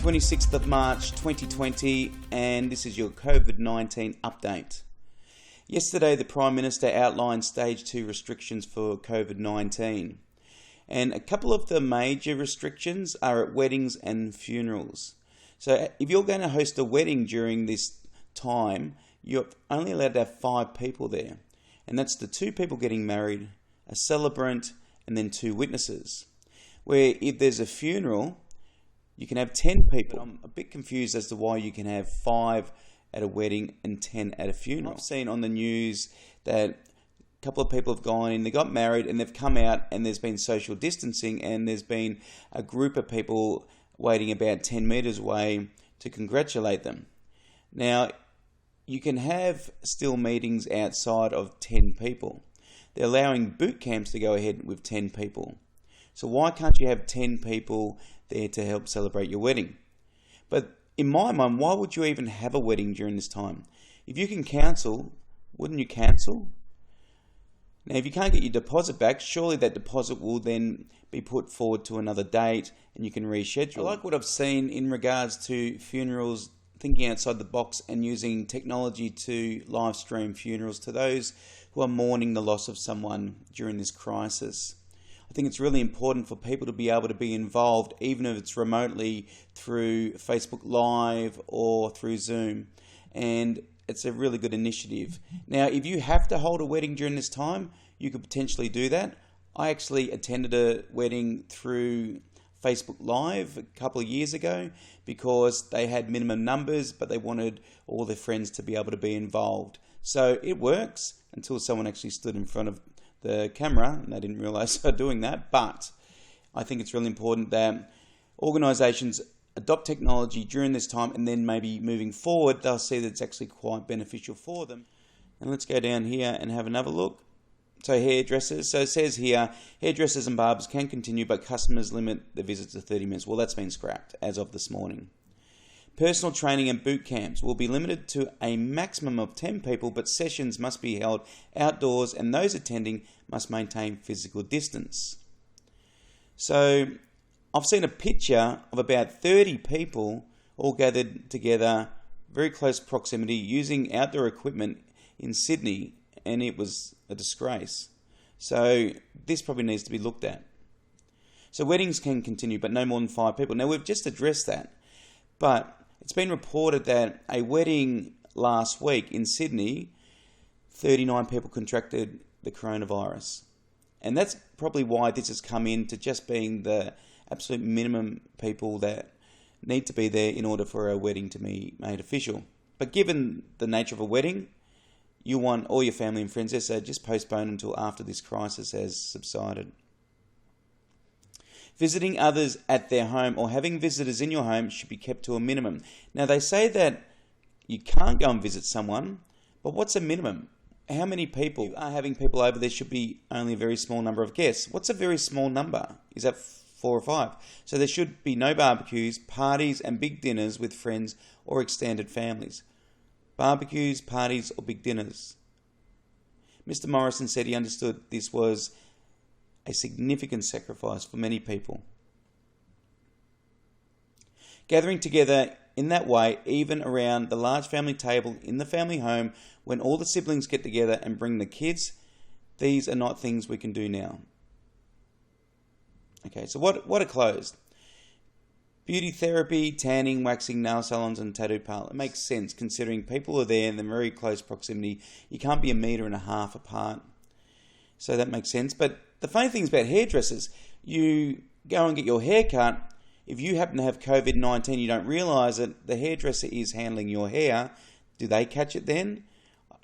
26th of March 2020, and this is your COVID-19 update. Yesterday, the Prime Minister outlined Stage 2 restrictions for COVID-19. And a couple of the major restrictions are at weddings and funerals. So if you're going to host a wedding during this time, you're only allowed to have 5 people there. And that's the 2 people getting married, a celebrant, and then 2 witnesses. Where if there's a funeral, you can have 10 people. I'm a bit confused as to why you can have 5 at a wedding and 10 at a funeral. I've seen on the news that a couple of people have gone in, they got married and they've come out and there's been social distancing and there's been a group of people waiting about 10 metres away to congratulate them. Now, you can have still meetings outside of 10 people. They're allowing boot camps to go ahead with 10 people. So why can't you have 10 people there to help celebrate your wedding? But in my mind, why would you even have a wedding during this time? If you can cancel, wouldn't you cancel? Now, if you can't get your deposit back, surely that deposit will then be put forward to another date and you can reschedule. I like what I've seen in regards to funerals, thinking outside the box and using technology to live stream funerals to those who are mourning the loss of someone during this crisis. I think it's really important for people to be able to be involved, even if it's remotely through Facebook Live or through Zoom. And it's a really good initiative. Now, if you have to hold a wedding during this time, you could potentially do that. I actually attended a wedding through Facebook Live a couple of years ago because they had minimum numbers, but they wanted all their friends to be able to be involved. So it works until someone actually stood in front of the camera and they didn't realise they were doing that. But I think it's really important that organisations adopt technology during this time and then maybe moving forward they'll see that it's actually quite beneficial for them. And let's go down here and have another look. So hairdressers, so it says here, hairdressers and barbers can continue but customers limit the visits to 30 minutes. Well, that's been scrapped as of this morning. Personal training and boot camps will be limited to a maximum of 10 people, but sessions must be held outdoors and those attending must maintain physical distance. So I've seen a picture of about 30 people all gathered together, very close proximity, using outdoor equipment in Sydney, and it was a disgrace. So this probably needs to be looked at. So weddings can continue, but no more than 5 people. Now, we've just addressed that, but it's been reported that a wedding last week in Sydney, 39 people contracted the coronavirus. And that's probably why this has come in to just being the absolute minimum people that need to be there in order for a wedding to be made official. But given the nature of a wedding, you want all your family and friends there, so just postpone until after this crisis has subsided. Visiting others at their home or having visitors in your home should be kept to a minimum. Now, they say that you can't go and visit someone, but what's a minimum? How many people? If you are having people over, there should be only a very small number of guests. What's a very small number? Is that 4 or 5? So there should be no barbecues, parties and big dinners with friends or extended families. Barbecues, parties or big dinners. Mr. Morrison said he understood this was a significant sacrifice for many people. Gathering together in that way, even around the large family table in the family home, when all the siblings get together and bring the kids, these are not things we can do now. Okay, so what are closed? Beauty therapy, tanning, waxing, nail salons and tattoo parlour. It makes sense considering people are there in the very close proximity. You can't be 1.5 meters apart. So that makes sense. But the funny thing is about hairdressers, you go and get your hair cut. If you happen to have COVID-19, you don't realise it, the hairdresser is handling your hair. Do they catch it then?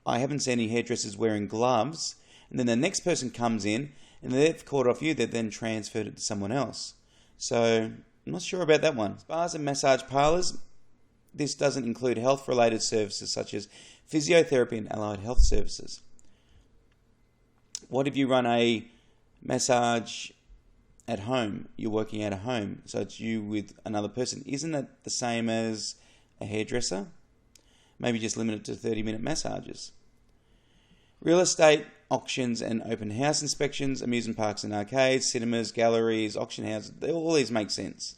I haven't seen any hairdressers wearing gloves. And then the next person comes in and they've caught it off you, they've then transferred it to someone else. So I'm not sure about that one. Spas and massage parlours. This doesn't include health-related services such as physiotherapy and allied health services. What if you run a massage at home? You're working at a home, so it's you with another person. Isn't that the same as a hairdresser? Maybe just limit it to 30-minute massages. Real estate, auctions and open house inspections, amusement parks and arcades, cinemas, galleries, auction houses, all these make sense.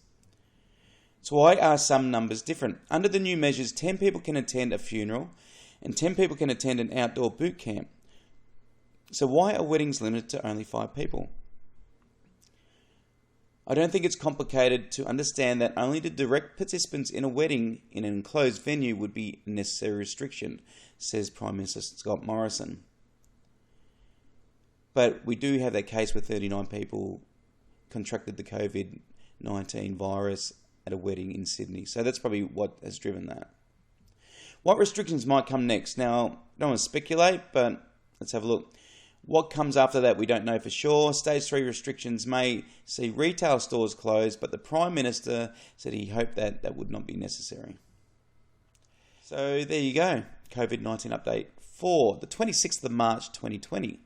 So why are some numbers different? Under the new measures, 10 people can attend a funeral and 10 people can attend an outdoor boot camp. So why are weddings limited to only 5 people? I don't think it's complicated to understand that only the direct participants in a wedding in an enclosed venue would be a necessary restriction, says Prime Minister Scott Morrison. But we do have that case where 39 people contracted the COVID-19 virus at a wedding in Sydney. So that's probably what has driven that. What restrictions might come next? Now, I don't want to speculate, but let's have a look. What comes after that, we don't know for sure. Stage 3 restrictions may see retail stores closed, but the Prime Minister said he hoped that that would not be necessary. So there you go, COVID-19 update for the 26th of March 2020.